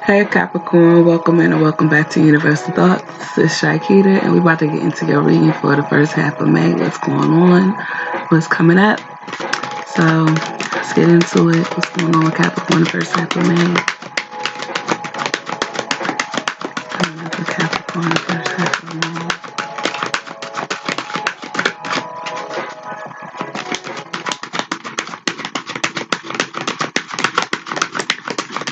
Hey Capricorn, welcome in and welcome back to Universal Thoughts. This is Shakita, and we're about to get into your reading for the first half of May. What's going on? What's coming up? So let's get into it. What's going on with Capricorn the first half of May? Coming up with Capricorn the first half of May.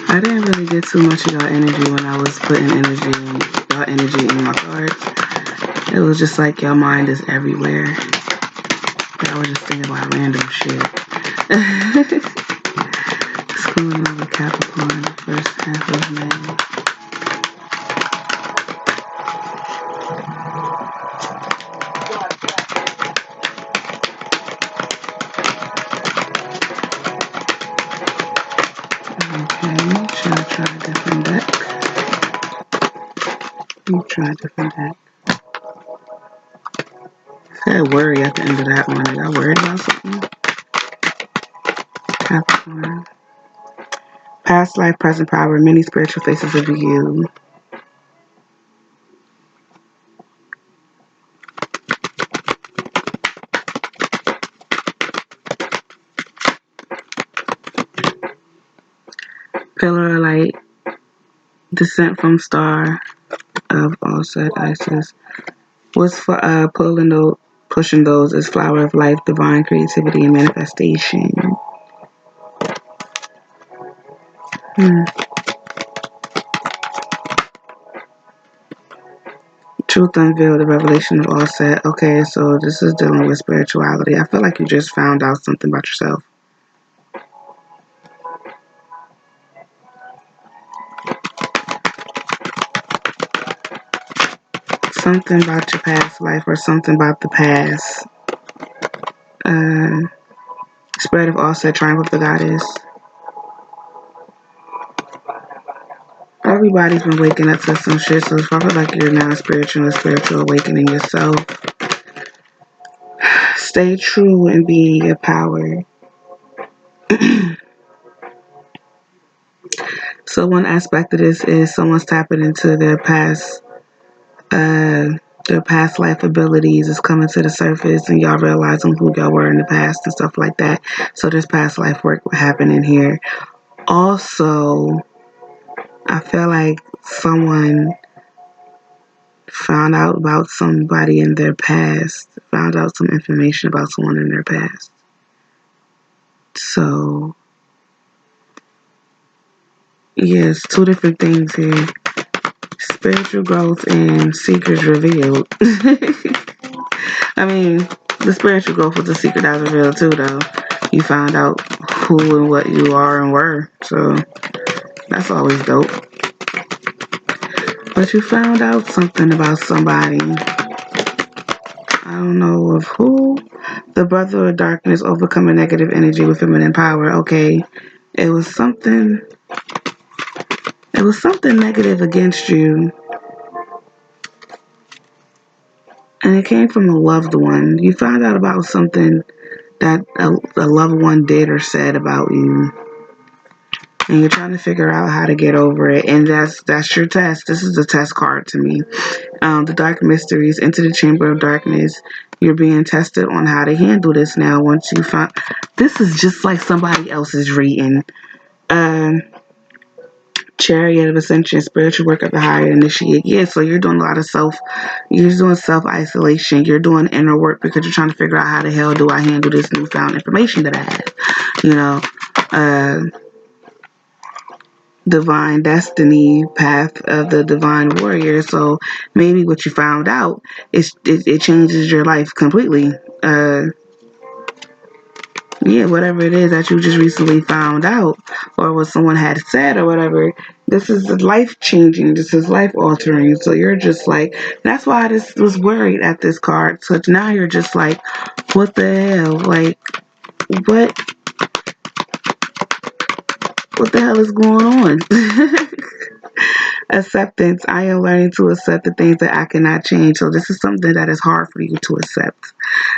I didn't really get too much of y'all energy when I was putting y'all energy in my cards. It was just like your mind is everywhere. I was just thinking about random shit. What's going on with Capricorn the first half of May? Okay, should I try a different deck? Let me try a different deck. I said worry at the end of that one. Are y'all worried about something? Capricorn. Past life, present power, many spiritual faces of you. Pillar of light, descent from star of all said Isis. What's for pushing those is flower of life, divine creativity and manifestation. Truth unveiled, the revelation of all set. Okay, so this is dealing with spirituality. I feel like you just found out something about yourself. Something about your past life or something about the past. Spread of all set, triumph of the goddess. Everybody's been waking up to some shit, so it's probably like you're now spiritual awakening yourself. Stay true and be your power. So one aspect of this is someone's tapping into their past life abilities is coming to the surface, and y'all realizing who y'all were in the past and stuff like that. So there's past life work happening here. Also, I feel like someone found out about somebody in their past, found out some information about someone in their past. So, yes, two different things here. Spiritual growth and secrets revealed. I mean, the spiritual growth was a secret that was revealed too, though. You found out who and what you are and were, so that's always dope. But you found out something about somebody. I don't know of who. The brother of darkness overcoming negative energy with feminine power. Okay, it was something negative against you. And it came from a loved one. You found out about something that a loved one did or said about you. And you're trying to figure out how to get over it. And that's your test. This is a test card to me. The dark mysteries, into the chamber of darkness. You're being tested on how to handle this now. Once you find, this is just like somebody else's reading. Chariot of Ascension, spiritual work of the higher initiate. Yeah, so you're doing a lot of self-isolation. You're doing inner work because you're trying to figure out how the hell do I handle this newfound information that I have. You know, divine destiny, path of the divine warrior. So maybe what you found out it changes your life completely. Yeah, whatever it is that you just recently found out or what someone had said or whatever, this is life changing. This is life altering. So you're just like, that's why I just was worried at this card. So now you're just like, what the hell? Like, what the hell is going on? Acceptance. I am learning to accept the things that I cannot change. So this is something that is hard for you to accept.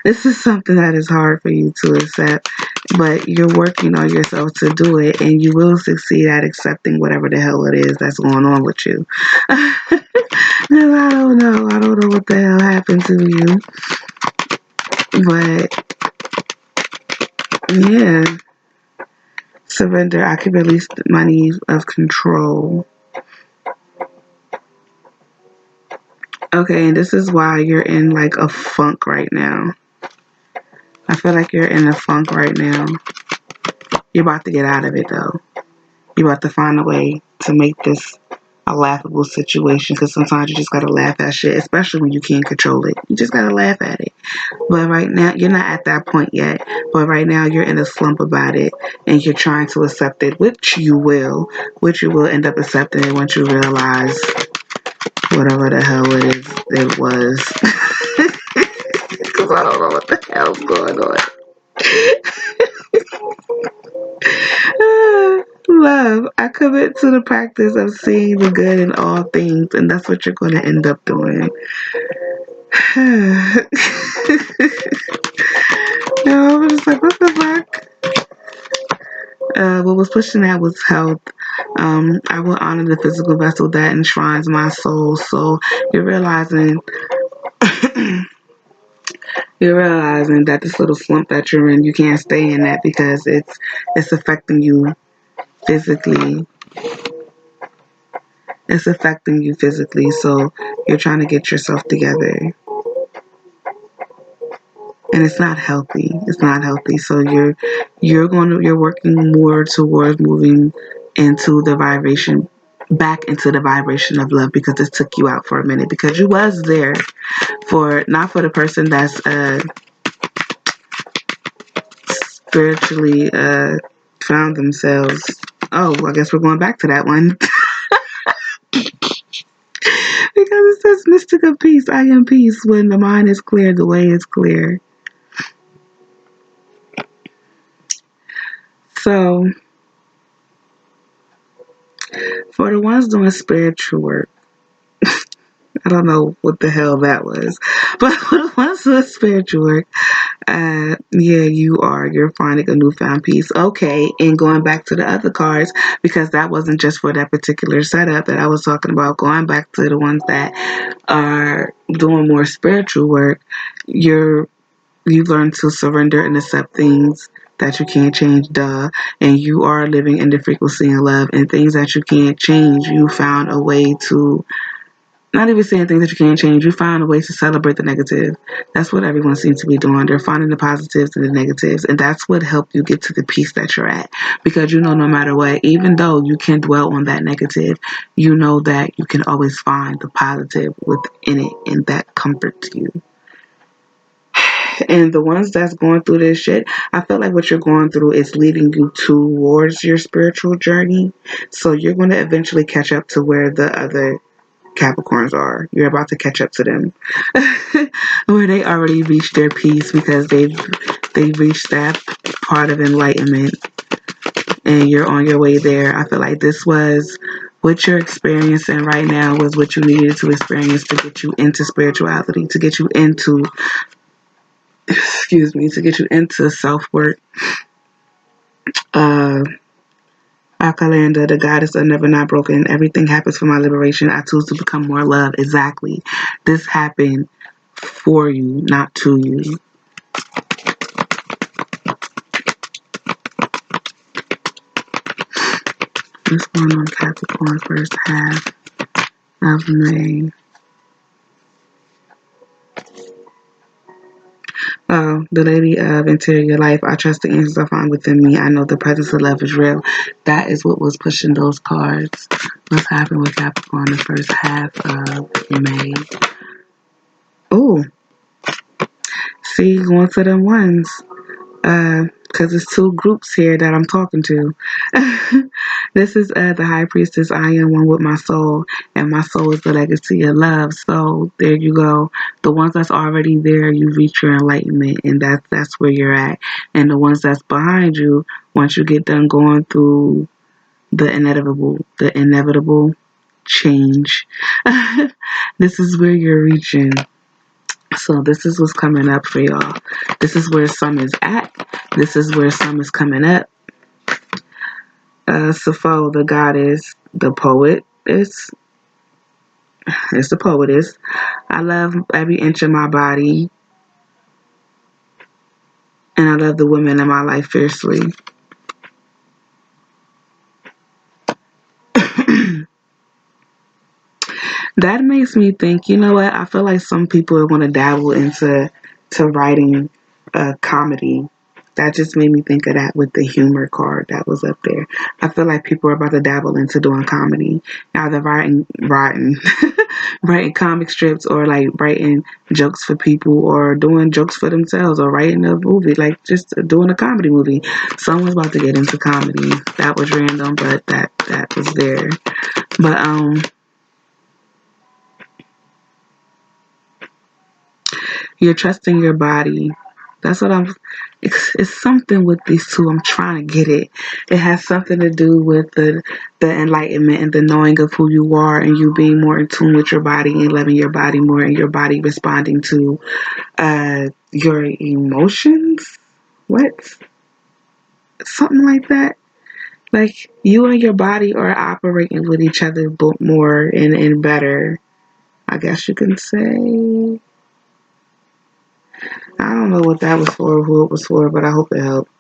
This is something that is hard for you to accept. but you're working on yourself to do it, and you will succeed at accepting whatever the hell it is that's going on with you. No, I don't know. I don't know what the hell happened to you. But yeah, surrender. I can release my need of control. Okay, and this is why you're in like a funk right now. I feel like you're in a funk right now. You're about to get out of it though. You're about to find a way to make this a laughable situation, because sometimes you just gotta laugh at shit, especially when you can't control it. You just gotta laugh at it. But right now, you're not at that point yet. But right now, you're in a slump about it, and you're trying to accept it, which you will end up accepting it once you realize whatever the hell it was. Because I don't know what the hell's going on. Love, I commit to the practice of seeing the good in all things, and that's what you're going to end up doing. No, I'm just like, what the fuck? What was pushing that was health. I will honor the physical vessel that enshrines my soul. So you're realizing, you're realizing that this little slump that you're in, you can't stay in that because it's affecting you physically. It's affecting you physically. So you're trying to get yourself together, and it's not healthy. It's not healthy. So you're working more towards moving into the vibration, back into the vibration of love, because this took you out for a minute, because you was there for, not for the person that's spiritually found themselves. Oh, I guess we're going back to that one. Because it says mystic of peace, I am peace. When the mind is clear, the way is clear. So for the ones doing spiritual work, I don't know what the hell that was, but for the ones doing spiritual work, yeah, you're finding a newfound peace. Okay, and going back to the other cards, because that wasn't just for that particular setup that I was talking about. Going back to the ones that are doing more spiritual work, you learn to surrender and accept things that you can't change, and you are living in the frequency and love, and things that you can't change, you found a way to, not even saying things that you can't change, you found a way to celebrate the negative. That's what everyone seems to be doing. They're finding the positives and the negatives, and that's what helped you get to the peace that you're at. Because you know, no matter what, even though you can dwell on that negative, you know that you can always find the positive within it, and that comforts you. And the ones that's going through this shit, I feel like what you're going through is leading you towards your spiritual journey. So you're going to eventually catch up to where the other Capricorns are. You're about to catch up to them, where they already reached their peace, because they've reached that part of enlightenment, and you're on your way there. I feel like this was what you're experiencing right now was what you needed to experience to get you into spirituality, to get you into, excuse me, to get you into self-work. Uh, Akalanda, the goddess of never not broken. Everything happens for my liberation. I choose to become more love. Exactly. This happened for you, not to you. What's going on, Capricorn, first half of May? Oh, the lady of interior life. I trust the answers I find within me. I know the presence of love is real. That is what was pushing those cards. What's happening with Capricorn the first half of May? Oh, see, going to them ones. Because it's two groups here that I'm talking to. This is the High Priestess. I am one with my soul, and my soul is the legacy of love. So there you go. The ones that's already there, you reach your enlightenment, and that's where you're at. And the ones that's behind you, once you get done going through the inevitable change, this is where you're reaching. So this is what's coming up for y'all. This is where some is at. This is where some is coming up. Sappho, the goddess, the poet, it's the poetess. I love every inch of my body, and I love the women in my life fiercely. That makes me think, you know what? I feel like some people are going to dabble into writing comedy. That just made me think of that with the humor card that was up there. I feel like people are about to dabble into doing comedy, either writing comic strips, or like writing jokes for people, or doing jokes for themselves, or writing a movie, like just doing a comedy movie. Someone's about to get into comedy. That was random, but that was there. But you're trusting your body. That's what I'm. It's something with these two. I'm trying to get it. It has something to do with the enlightenment and the knowing of who you are, and you being more in tune with your body and loving your body more, and your body responding to your emotions. What? Something like that. Like you and your body are operating with each other more and better. I guess you can say. I don't know what that was for, who it was for, but I hope it helped.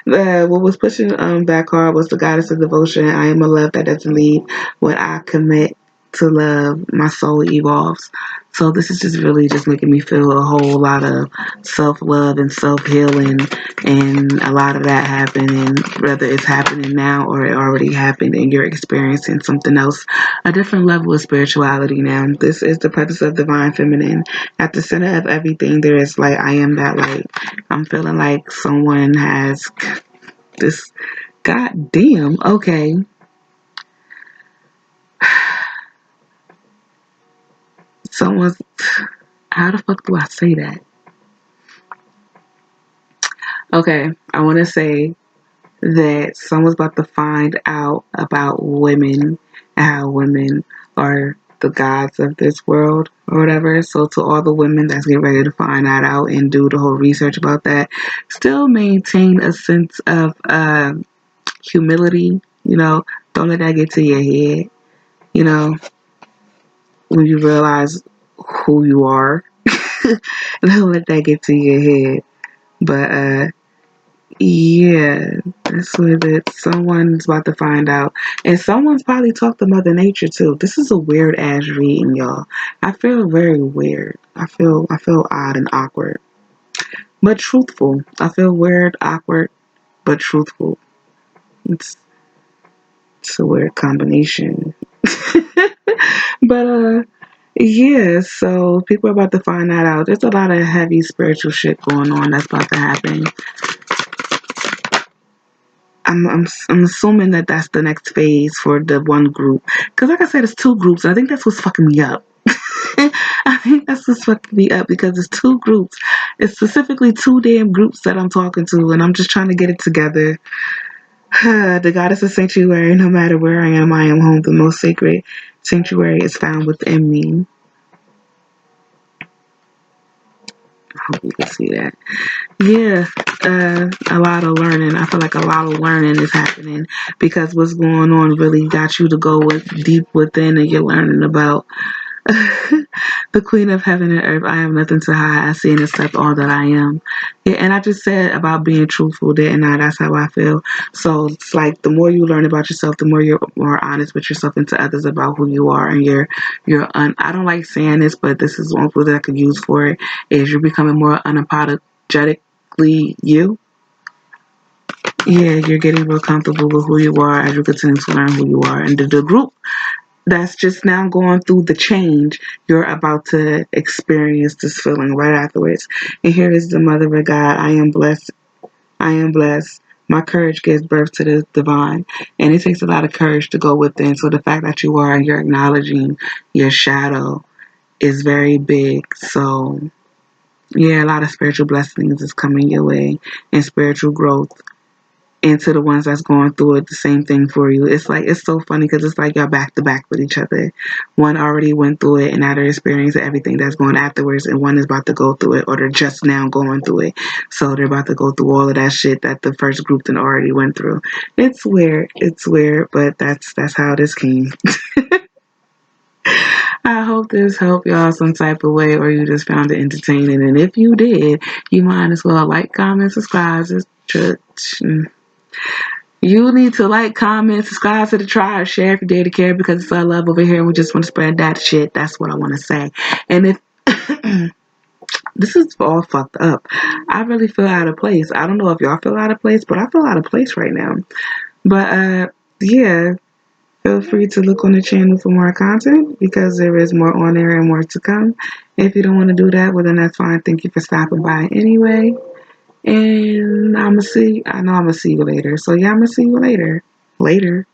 What was pushing that card was the goddess of devotion. I am a love that doesn't leave. When I commit to love, my soul evolves. So this is just really just making me feel a whole lot of self-love and self-healing, and a lot of that happening, whether it's happening now or it already happened and you're experiencing something else, a different level of spirituality now. This is the presence of divine feminine. At the center of everything, there is light. I am that light. I'm feeling like someone has this. God damn. Okay. Someone's. How the fuck do I say that? Okay. I want to say that someone's about to find out about women and how women are the gods of this world or whatever. So to all the women that's getting ready to find that out and do the whole research about that, still maintain a sense of humility. Don't let that get to your head. You know, when you realize who you are, don't let that get to your head. But yeah, that's what it. Someone's about to find out, and someone's probably talked to Mother Nature too. This is a weird ass reading, y'all. I feel very weird. I feel odd and awkward, but truthful. I feel weird, awkward, but truthful. It's it's a weird combination. But yeah, so people are about to find that out. There's a lot of heavy spiritual shit going on that's about to happen. I'm assuming that that's the next phase for the one group. Because like I said, it's two groups. And I think that's what's fucking me up. I think that's what's fucking me up because it's two groups. It's specifically two damn groups that I'm talking to, and I'm just trying to get it together. The goddess of sanctuary, no matter where I am home. The most sacred sanctuary is found within me. I hope you can see that. Yeah, a lot of learning. I feel like a lot of learning is happening because what's going on really got you to go deep within, and you're learning about the Queen of Heaven and Earth. I have nothing to hide. I see and accept all that I am. Yeah, and I just said about being truthful, didn't I? That's how I feel. So it's like the more you learn about yourself, the more you're more honest with yourself and to others about who you are, and I don't like saying this, but this is one word that I could use for it. Is you're becoming more unapologetically you. Yeah, you're getting real comfortable with who you are as you continue to learn who you are, and the group that's just now going through the change, you're about to experience this feeling right afterwards. And here is the Mother of God. I am blessed. I am blessed. My courage gives birth to the divine. And it takes a lot of courage to go within. So the fact that you are and you're acknowledging your shadow is very big. So yeah, a lot of spiritual blessings is coming your way and spiritual growth and to the ones that's going through it, the same thing for you. It's like, it's so funny because it's like y'all back to back with each other. One already went through it and now they're experiencing everything that's going afterwards, and one is about to go through it, or they're just now going through it. So they're about to go through all of that shit that the first group then already went through. It's weird. It's weird, but that's how this came. I hope this helped y'all some type of way, or you just found it entertaining. And if you did, you might as well like, comment, subscribe. You need to like, comment, subscribe to the tribe, share if you dare to care, because it's our love over here and we just want to spread that shit. That's what I want to say. And if this is all fucked up, I really feel out of place. I don't know if y'all feel out of place, but I feel out of place right now. But yeah, feel free to look on the channel for more content because there is more on there and more to come. If you don't want to do that, well then that's fine. Thank you for stopping by anyway. And I know I'm gonna see you later. So yeah, I'm gonna see you later. Later.